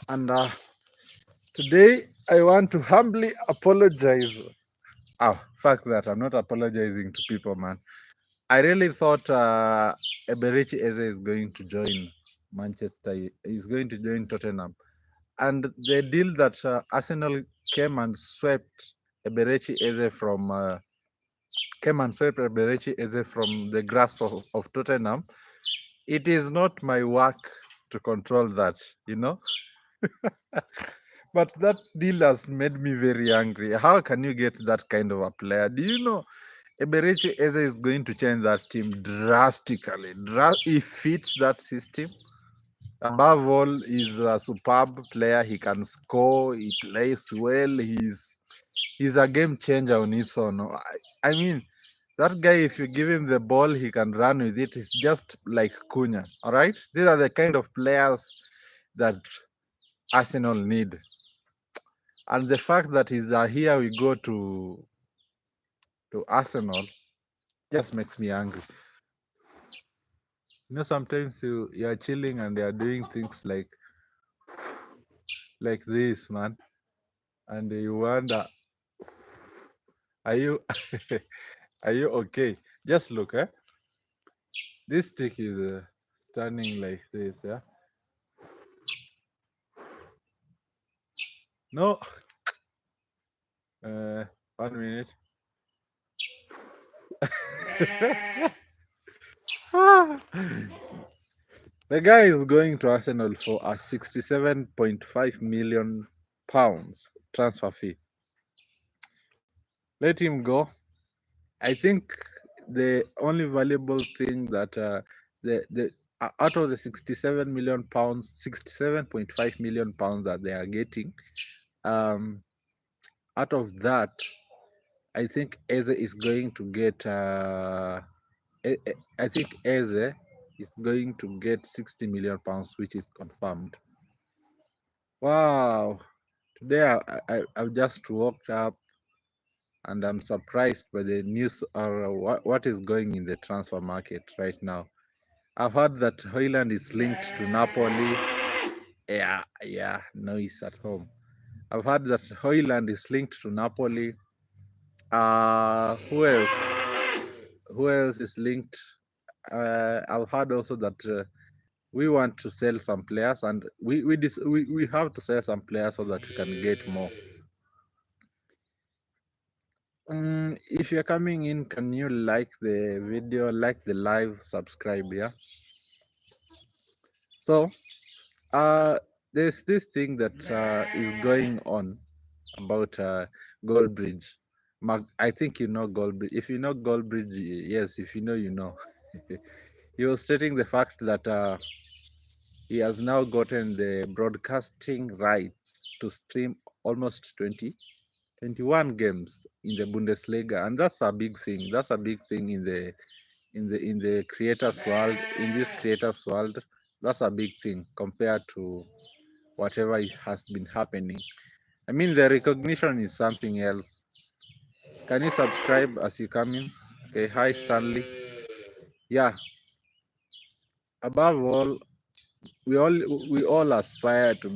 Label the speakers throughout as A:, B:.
A: And today I want to humbly apologize. Oh, fuck that. I'm not apologizing to people, man. I really thought Eberechi Eze is going to join Manchester. He's going to join Tottenham. And the deal that Arsenal came and swept Eberechi Eze from the grasp of Tottenham. It is not my work to control that, you know. But that deal has made me very angry. How can you get that kind of a player? Do you know Eberechi Eze is going to change that team drastically? He fits that system. Above all, he's a superb player. He can score. He plays well. He's a game changer on its own. I mean, that guy, if you give him the ball, he can run with it. It's just like Cunha. All right, these are the kind of players that Arsenal need. And the fact that he's here, we go to Arsenal, just makes me angry. You know, sometimes you're chilling and you're doing things like this, man, and you wonder, are you are you okay? Just look, eh? This stick is turning like this, yeah. No, 1 minute. The guy is going to Arsenal for a 67.5 million pounds transfer fee. Let him go. I think the only valuable thing that the out of the 67 million pounds, 67.5 million pounds that they are getting, um, out of that, I think Eze is going to get. I think Eze is going to get 60 million pounds, which is confirmed. Wow! Today I've just woke up and I'm surprised by the news or what is going in the transfer market right now. I've heard that Hoyland is linked to Napoli. Yeah, noise at home. I've heard that Hoyland is linked to Napoli. Who else? Who else is linked? I've heard also that we want to sell some players, and we have to sell some players so that we can get more. If you're coming in, can you like the video, like the live, subscribe? Yeah. So, there's this thing that is going on about Goldbridge. I think you know Goldbridge. If you know Goldbridge, yes. If you know, you know. He was stating the fact that he has now gotten the broadcasting rights to stream almost 21 games in the Bundesliga, and that's a big thing. That's a big thing in the creators world. In this creators world, that's a big thing compared to whatever has been happening. I mean, the recognition is something else. Can you subscribe as you come in? Okay, hi Stanley. Yeah, above all, we all we all aspire to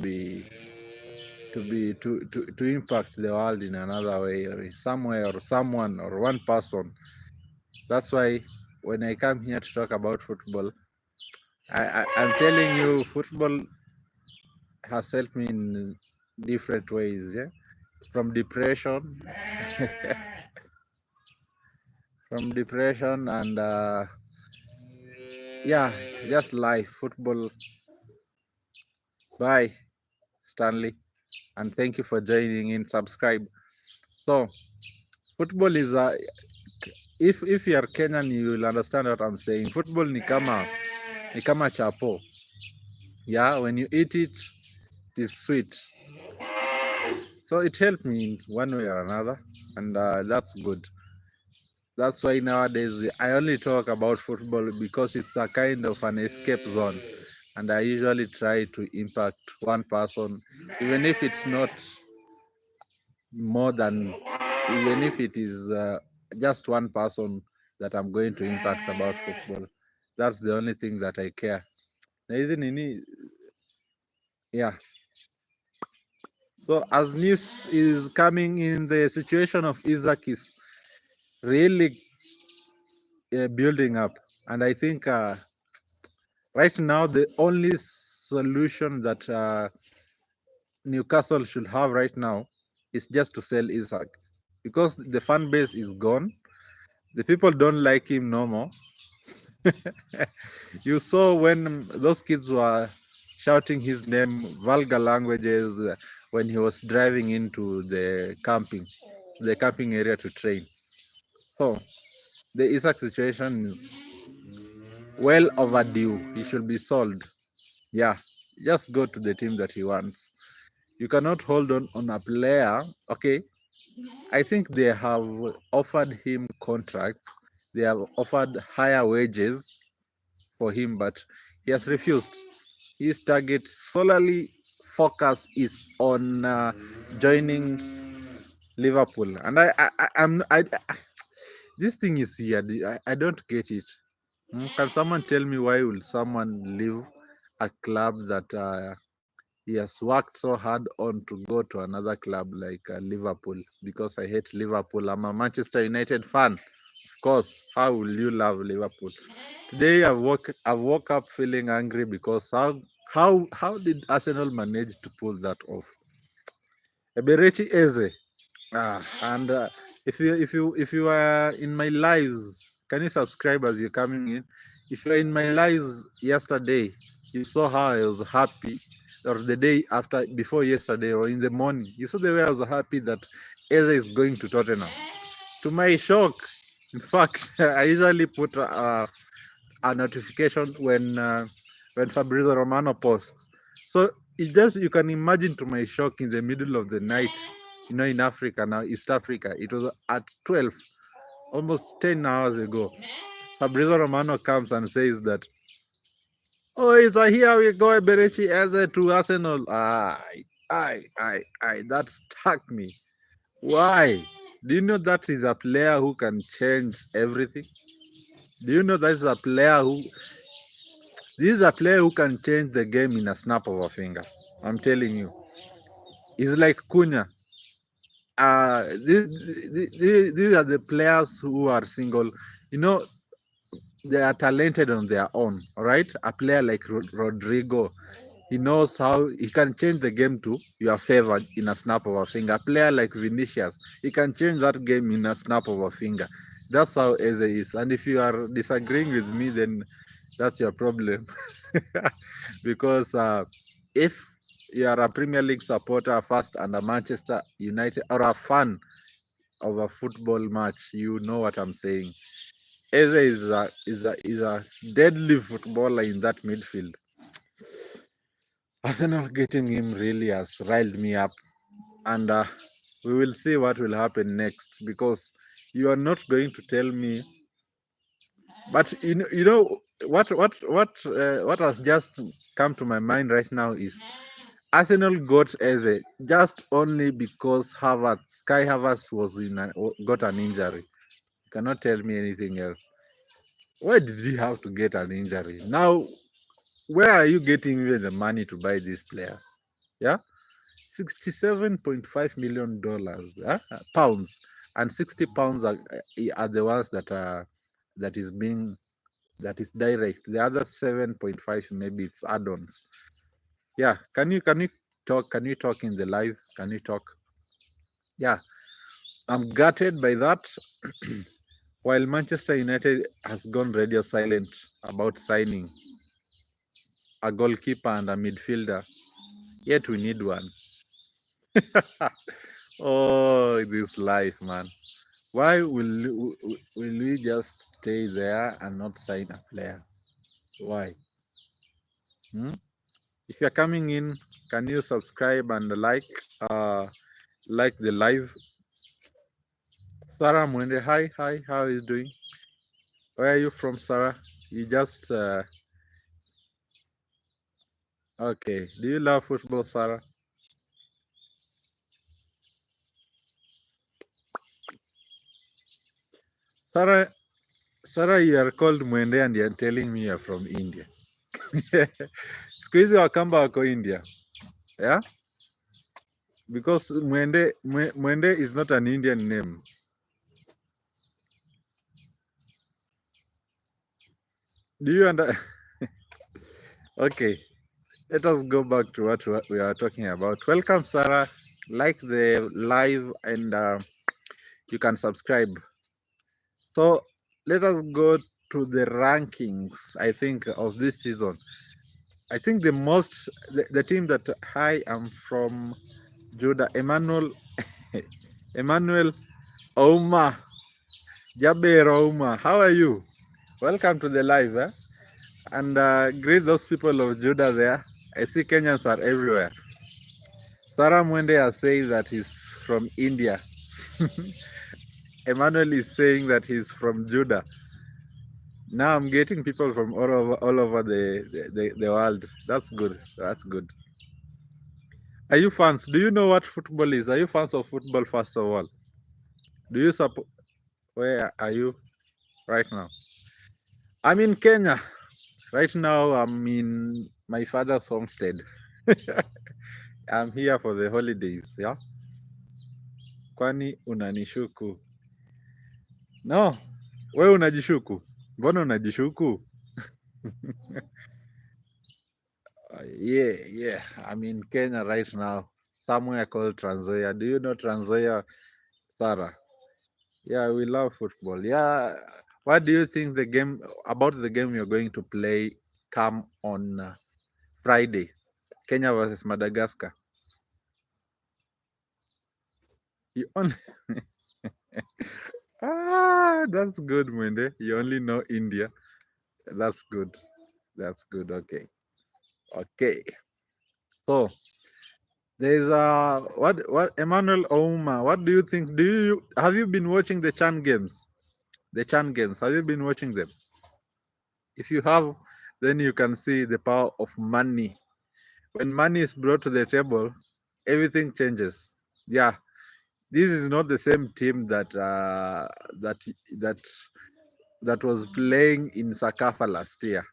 A: impact the world in another way or in some way or someone or one person. That's why when I come here to talk about football, I'm telling you, football has helped me in different ways. Yeah, from depression, from depression, and yeah, just life. Football. Bye, Stanley, and thank you for joining in. Subscribe. So, football is a. If you are Kenyan, you will understand what I'm saying. Football ni kama chapo. Yeah, when you eat it, it is sweet. So it helped me in one way or another, and that's good. That's why nowadays I only talk about football because it's a kind of an escape zone, and I usually try to impact one person, even if it's not more than, even if it is just one person that I'm going to impact about football. That's the only thing that I care. Na hizi nini, yeah. So as news is coming in, the situation of Isaac is really building up, and I think right now the only solution that Newcastle should have right now is just to sell Isaac, because the fan base is gone. The people don't like him no more. You saw when those kids were shouting his name, vulgar languages, when he was driving into the camping area to train. So the Isaac situation is well overdue. He should be sold. Yeah, just go to the team that he wants. You cannot hold on a player. Okay, I think they have offered him contracts. They have offered higher wages for him, but he has refused. His target solely focus is on joining Liverpool, and this thing is weird. I don't get it. Can someone tell me why will someone leave a club that he has worked so hard on to go to another club like Liverpool? Because I hate Liverpool. I'm a Manchester United fan. Of course, how will you love Liverpool? Today I woke up feeling angry because how did Arsenal manage to pull that off? Eberechi Eze. And if you are in my lives, can you subscribe as you're coming in? If you're in my lives yesterday, you saw how I was happy, or the day after, before yesterday, or in the morning, you saw the way I was happy that Eze is going to Tottenham. To my shock, in fact, I usually put a notification when Fabrizio Romano posts. So it just, you can imagine, to my shock, in the middle of the night, in Africa now, East Africa, it was at 12, almost 10 hours ago. Fabrizio Romano comes and says that, oh, it's a here we go, Berechi Eze to Arsenal. That struck me. Why? Do you know that is a player who can change everything? Do you know that is a player who This is a player who can change the game in a snap of a finger. I'm telling you. He's like Cunha. These are the players who are single. You know, they are talented on their own, all right? A player like Rodrigo, he knows how he can change the game to your favor in a snap of a finger. A player like Vinicius, he can change that game in a snap of a finger. That's how Eze is. And if you are disagreeing with me, then that's your problem. Because if you are a Premier League supporter first and a Manchester United, or a fan of a football match, you know what I'm saying. Eze is a deadly footballer in that midfield. Arsenal getting him really has riled me up, and we will see what will happen next, because you are not going to tell me. But you know what has just come to my mind right now is Arsenal got Eze just only because Kai Havertz got an injury. You cannot tell me anything else. Why did he have to get an injury? Now, where are you getting even the money to buy these players? Yeah, $67.5 million pounds, and 60 pounds are the ones that is being that is direct. The other 7.5, maybe it's add-ons. Yeah, can you talk? Can you talk in the live? Can you talk? Yeah, I'm gutted by that. While Manchester United has gone radio silent about signing a goalkeeper and a midfielder, yet we need one. Oh, this life, man. Why will we just stay there and not sign a player? Why? Hmm? If you're coming in, can you subscribe and like the live? Sarah Mwende, hi, how are you doing? Where are you from, Sarah? You just okay. Do you love football, Sarah? Sarah, Sarah, you are called Mwende and you're telling me you're from India. Siku hizi Wakamba wako India, yeah? because Mwende is not an Indian name. Do you under? Okay, let us go back to what we are talking about. Welcome, Sarah. Like the live, and you can subscribe. So let us go to the rankings. I think of this season. I think the team that I am from Judah, Emmanuel Ouma, Jaber Ouma. How are you? Welcome to the live, and greet those people of Judah there. I see Kenyans are everywhere. Sarah Mwende are saying that he's from India. Emmanuel is saying that he's from Judah. Now I'm getting people from all over the world. That's good. That's good. Are you fans? Do you know what football is? Are you fans of football first of all? Do you support? Where are you right now? I'm in Kenya. Right now I'm in my father's homestead. I'm here for the holidays, yeah? Kwani unanishuku? No, wewe unajishuku? Mbona unajishuku? Yeah. I'm in Kenya right now, somewhere called Transoya. Do you know Transoya, Sarah? Yeah, we love football. Yeah. What do you think about the game you're going to play come on Friday? Kenya versus Madagascar. You only that's good, Mwende. You only know India. That's good. That's good. Okay. Okay. So there's what Emmanuel Ouma. What do you think? Have you been watching the Chan games? The Chan games. Have you been watching them? If you have, then you can see the power of money. When money is brought to the table, everything changes. Yeah, this is not the same team that that that was playing in Sakafa last year.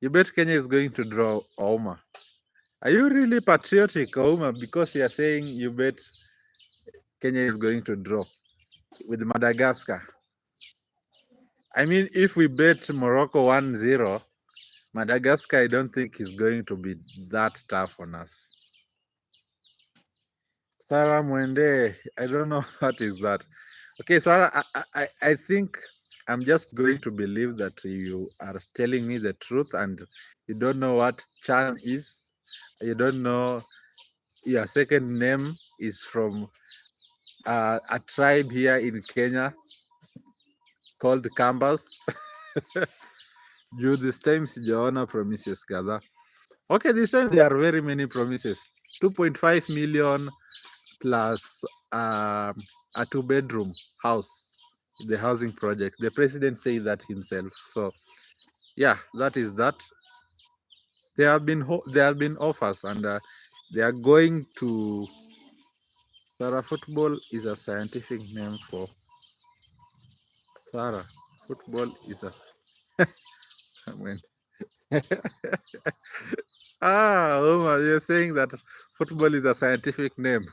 A: You bet Kenya is going to draw Ouma. Are you really patriotic, Ouma? Because you are saying you bet Kenya is going to draw with Madagascar. I mean, if we bet Morocco 1-0, Madagascar, I don't think is going to be that tough on us. Sarah Mwende, I don't know what is that. Okay, Sarah, I think I'm just going to believe that you are telling me the truth and you don't know what Chan is. You don't know your second name is from a tribe here in Kenya called Kambas. Juu this time sijaona promises kadhaa. Okay, this time there are very many promises. 2.5 million plus a two-bedroom house, the housing project. The president said that himself. So yeah, that is that. There have been offers, and they are going to. Sarah, football is a scientific name for Sarah. Football is a. I mean, Omar, you're saying that football is a scientific name.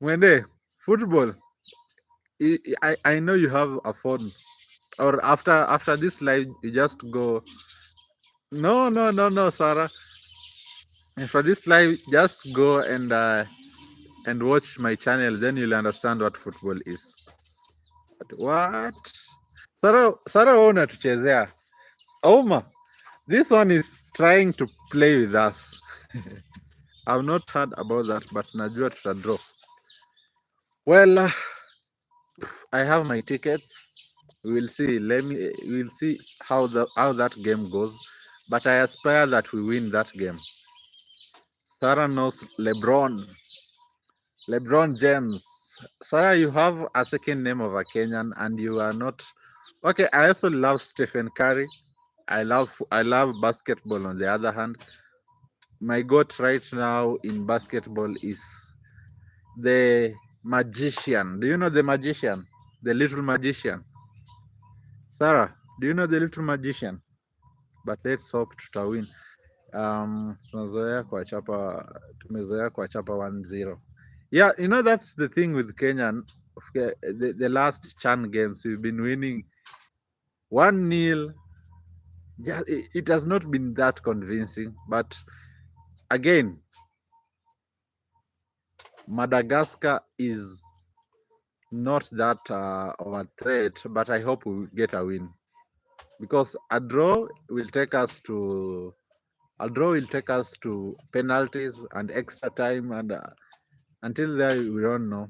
A: Mwende, football. I know you have a phone, or after this live, you just go. No, Sarah. And for this live, just go and watch my channel. Then you'll understand what football is. But what? Sarah, unatuchezea. Oma, this one is trying to play with us. I've not heard about that, but najua tutadraw. Well, I have my tickets. We'll see. We'll see how that game goes. But I aspire that we win that game. Sarah knows LeBron James. Sarah, you have a second name of a Kenyan, and you are not. Okay, I also love Stephen Curry. I love basketball. On the other hand, my goat right now in basketball is the magician. Do you know the magician? The little magician. Sarah, do you know the little magician? But let's hope to win. tumezoea kuwachapa 1-0. Yeah, that's the thing with Kenyan. Okay, the last Chan games we've been winning 1-0. Yeah, it has not been that convincing, but again, Madagascar is not that of a threat, but I hope we get a win because a draw will take us to penalties and extra time, and until there we don't know.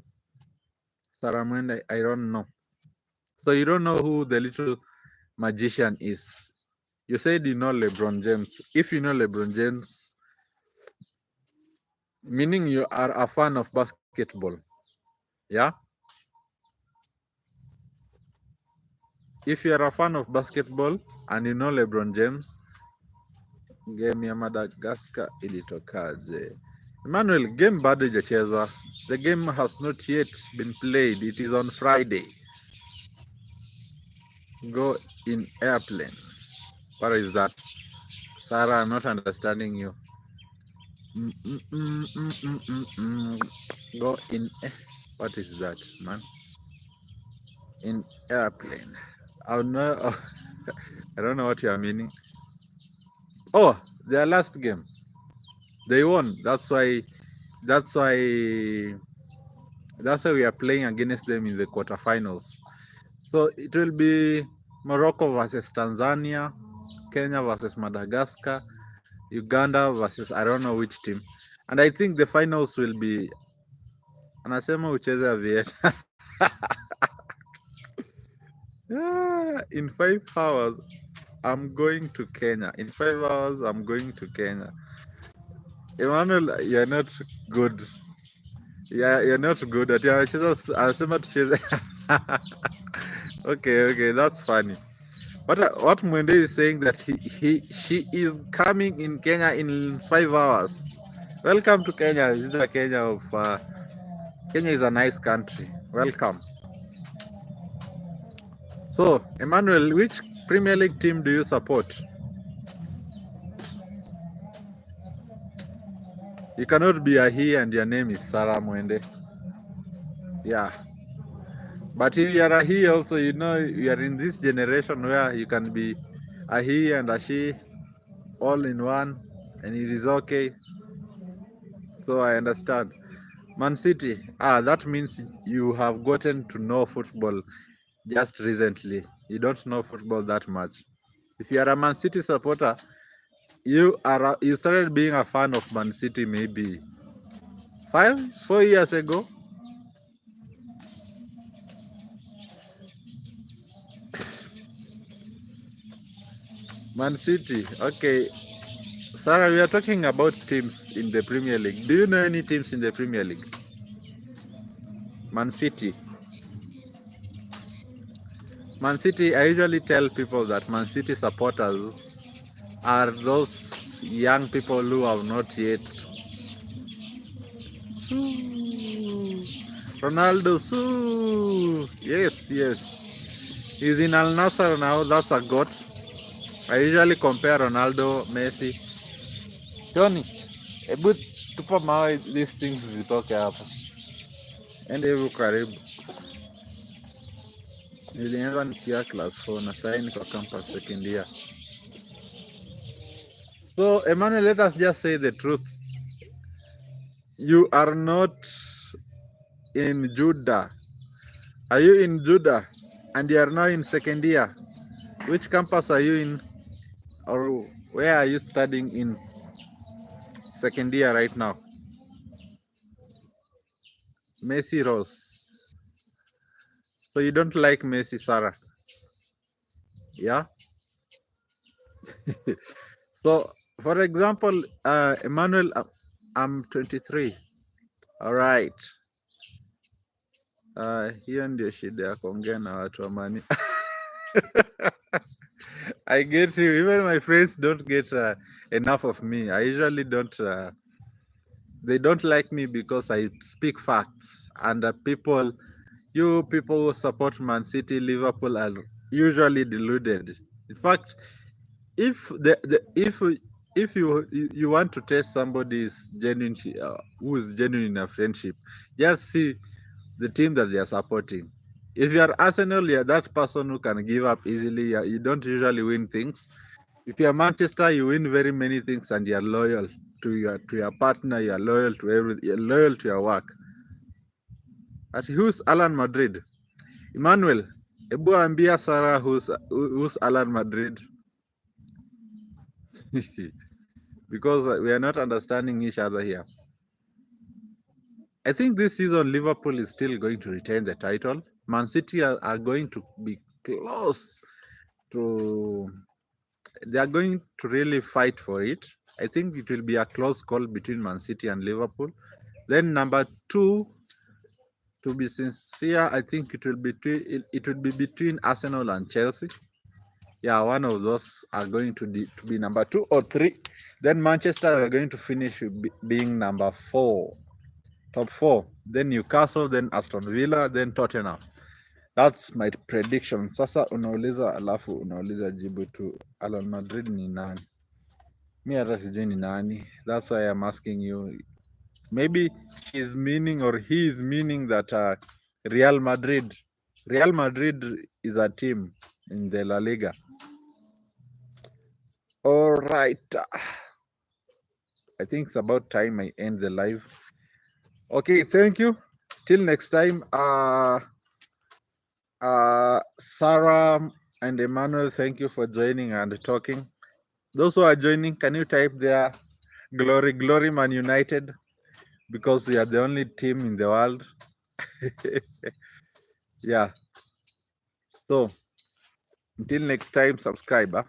A: Saramwende, I don't know. So you don't know who the little magician is. You said you know LeBron James. If you know LeBron James, meaning you are a fan of basketball, yeah. If you are a fan of basketball and you know LeBron James, game ya Madagascar ilitokaje? Emmanuel, game bado ijachezwa. The game has not yet been played. It is on Friday. Go in airplane. What is that? Sarah, I'm not understanding you. Go in. What is that, man? In airplane. I know. I don't know what you are meaning. Oh, their last game. They won. That's why. That's why. That's why we are playing against them in the quarterfinals. So it will be Morocco versus Tanzania, Kenya versus Madagascar, Uganda versus I don't know which team. And I think the finals will be anasema ucheze avieta. Yeah, in 5 hours I'm going to Kenya. In 5 hours I'm going to Kenya. Emmanuel, you're not good. Yeah, you're not good at anasema tucheze. Okay, that's funny. What Mwende is saying that she is coming in Kenya in 5 hours. Welcome to Kenya. This is the Kenya of Kenya is a nice country. Welcome. So, Emmanuel, which Premier League team do you support? You cannot be a he and your name is Sarah Mwende. Yeah. But if you are a he also, you are in this generation where you can be a he and a she all in one and it is okay. So I understand. Man City, that means you have gotten to know football just recently. You don't know football that much. If you are a Man City supporter, you started being a fan of Man City maybe 4 years ago. Man City, okay. Sarah, we are talking about teams in the Premier League. Do you know any teams in the Premier League? Man City. Man City, I usually tell people that Man City supporters are those young people who have not yet. Ronaldo, yes. He's in Al Nassr now. That's a goat. I usually compare Ronaldo, Messi. Tony, hebu tupa mawe these things zitoke hapa. Ende hivi karibu. Nilianza nikiwa class 4 na sasa niko campus second year. So, Emmanuel, let us just say the truth. You are not in Judah. Are you in Judah? And you are now in second year. Which campus are you in? Or where are you studying in second year right now? Messi Rose. So you don't like Messi, Sarah? Yeah. So, for example, Emmanuel, I'm 23. All right. Hiyo ndio shida ya kuongea na watu wa mani. I get you. Even my friends don't get enough of me. I usually don't. They don't like me because I speak facts, and you people who support Man City, Liverpool are usually deluded. In fact, if if you want to test somebody's genuine who is genuine in a friendship, just see the team that they are supporting. If you are Arsenal, you're that person who can give up easily. You don't usually win things. If you're Manchester, you win very many things, and you're loyal to your partner. You're loyal to you're loyal to your work. At who's Alan Madrid? Emmanuel, ebu ambia Sarah who's Alan Madrid. Because we are not understanding each other here. I think this season Liverpool is still going to retain the title. Man City are going to be close to. They are going to really fight for it. I think it will be a close call between Man City and Liverpool. Then number 2, to be sincere, I think it will be between Arsenal and Chelsea. Yeah, one of those are going to be number 2 or 3. Then Manchester are going to finish being number 4, top 4. Then Newcastle, then Aston Villa, then Tottenham. That's my prediction. Sasa unauliza alafu unauliza jibu tu. Alan Madrid ni nani? Mi hata sijui ni nani. That's why I'm asking you. Maybe he is meaning that Real Madrid is a team in the La Liga. All right. I think it's about time I end the live. Okay, thank you. Till next time. Sarah and Emmanuel, thank you for joining and talking. Those who are joining, can you type there, glory, glory, Man United, because we are the only team in the world. Yeah. So until next time, subscribe.